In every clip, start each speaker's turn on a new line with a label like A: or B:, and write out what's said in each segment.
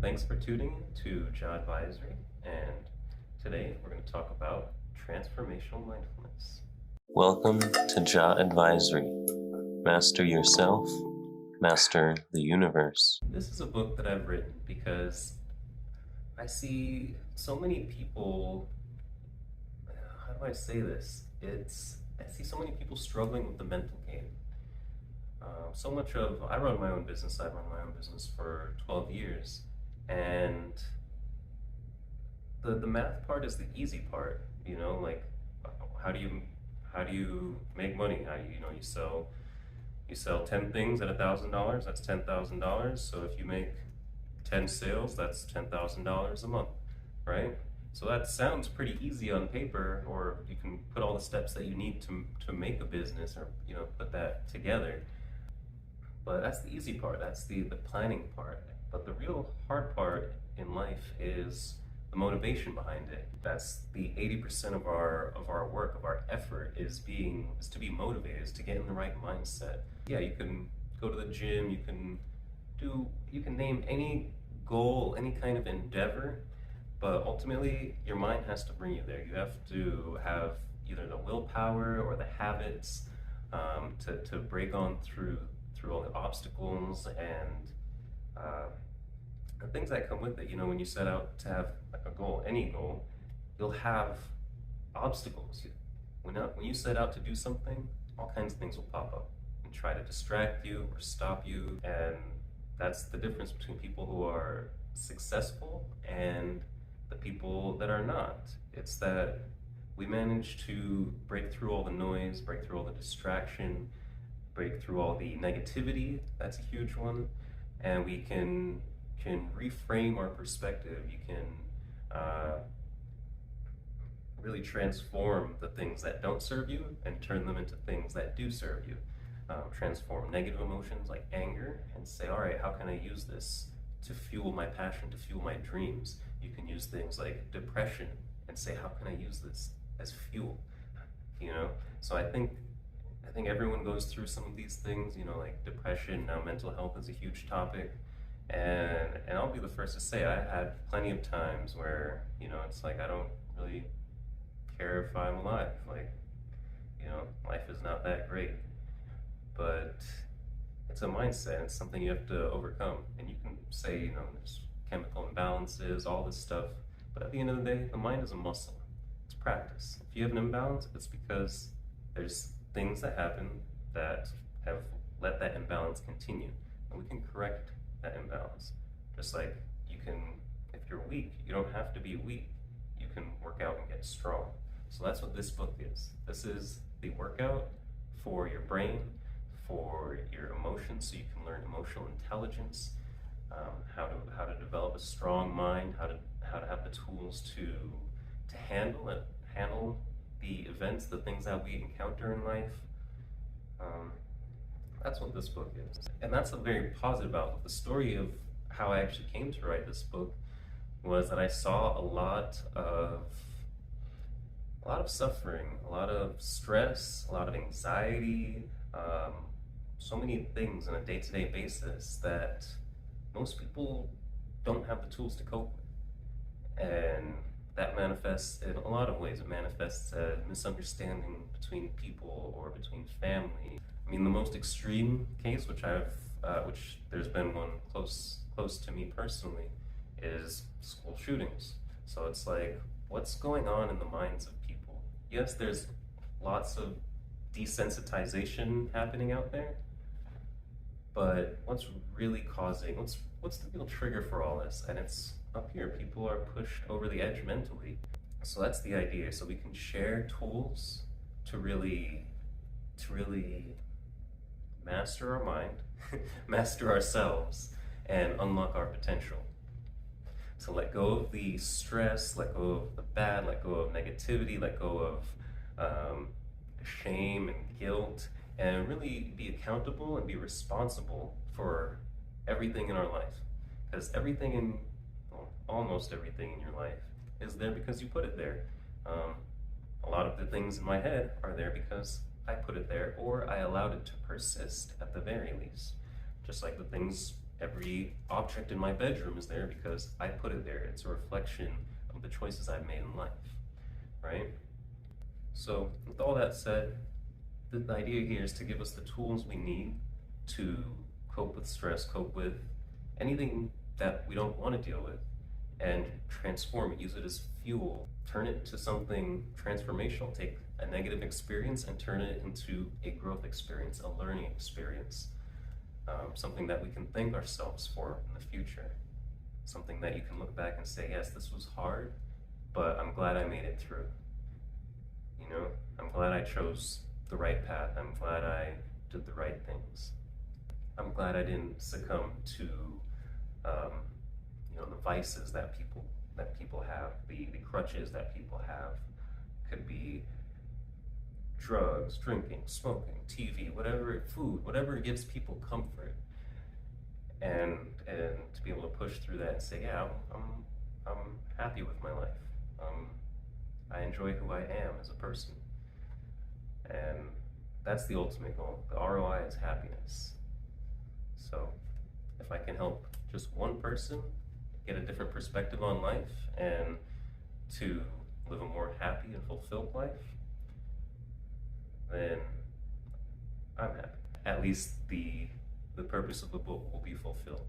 A: Thanks for tuning in to JA Advisory, and today we're going to talk about transformational mindfulness. Welcome to JA Advisory. Master yourself, master the universe. This is a book that I've written because I see so many people, how do I say this? I see so many people struggling with the mental game. I run my own business. I've run my own business for 12 years. And the math part is the easy part, like how do you make money? You sell 10 things at $1,000, that's $10,000. So if you make 10 sales, that's $10,000 a month, right? So that sounds pretty easy on paper, or you can put all the steps that you need to make a business, or put that together. But that's the easy part, that's the planning part. But the real hard part in life is the motivation behind it. That's the 80% of our work, of our effort, is to be motivated, is to get in the right mindset. Yeah, you can go to the gym, you can name any goal, any kind of endeavor, but ultimately your mind has to bring you there. You have to have either the willpower or the habits to break on through all the obstacles and the things that come with it. When you set out to have like a goal, any goal, you'll have obstacles. When you set out to do something, all kinds of things will pop up and try to distract you or stop you. And that's the difference between people who are successful and the people that are not. It's that we manage to break through all the noise, break through all the distraction, break through all the negativity. That's a huge one. And we can reframe our perspective. You can really transform the things that don't serve you and turn them into things that do serve you. Transform negative emotions like anger and say, all right, how can I use this to fuel my passion, to fuel my dreams? You can use things like depression and say, how can I use this as fuel? So I think everyone goes through some of these things, like depression. Now mental health is a huge topic, and I'll be the first to say I had plenty of times where it's like I don't really care if I'm alive. Like, life is not that great. But it's a mindset, it's something you have to overcome. And you can say, there's chemical imbalances, all this stuff, but at the end of the day, the mind is a muscle. It's practice. If you have an imbalance, it's because there's things that happen that have let that imbalance continue. And we can correct that imbalance. Just like if you're weak, you don't have to be weak. You can work out and get strong. So that's what this book is. This is the workout for your brain, for your emotions, so you can learn emotional intelligence, how to develop a strong mind, how to have the tools to handle the events, the things that we encounter in life. That's what this book is. And that's a very positive outlook. The story of how I actually came to write this book was that I saw a lot of suffering, a lot of stress, a lot of anxiety, so many things on a day-to-day basis that most people don't have the tools to cope with. And that manifests in a lot of ways. It manifests as misunderstanding between people or between family. I mean, the most extreme case, which there's been one close to me personally, is school shootings. So it's like, what's going on in the minds of people? Yes, there's lots of desensitization happening out there, but what's really causing, what's the real trigger for all this? And it's up here. People are pushed over the edge mentally. So that's the idea. So we can share tools to really master our mind, master ourselves, and unlock our potential. So let go of the stress, let go of the bad, let go of negativity, let go of shame and guilt, and really be accountable and be responsible for everything in our life. Because almost everything in your life is there because you put it there. A lot of the things in my head are there because I put it there, or I allowed it to persist at the very least. Just like the things Every object in my bedroom is there because I put it there. It's a reflection of the choices I've made in life, right? So with all that said, the idea here is to give us the tools we need to cope with stress, cope with anything that we don't want to deal with, and transform it, use it as fuel, turn it to something transformational, take a negative experience and turn it into a growth experience, a learning experience, something that we can thank ourselves for in the future, something that you can look back and say, yes, this was hard, but I'm glad I made it through. You know, I'm glad I chose the right path. I'm glad I did the right things. I'm glad I didn't succumb to the vices that people have, the crutches that people have. Could be drugs, drinking, smoking, TV, food, whatever gives people comfort. And to be able to push through that and say, yeah, I'm happy with my life. I enjoy who I am as a person. And that's the ultimate goal. The ROI is happiness. So if I can help just one person get a different perspective on life and to live a more happy and fulfilled life, then I'm happy. At least the purpose of the book will be fulfilled.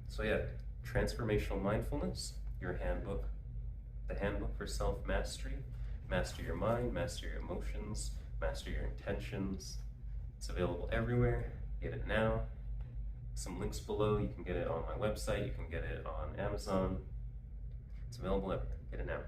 A: So yeah, Transformational Mindfulness, your handbook, the handbook for self-mastery. Master your mind, master your emotions, master your intentions. It's available everywhere. Get it now. Some links below. You can get it on my website. You can get it on Amazon. It's available everywhere. Get it now.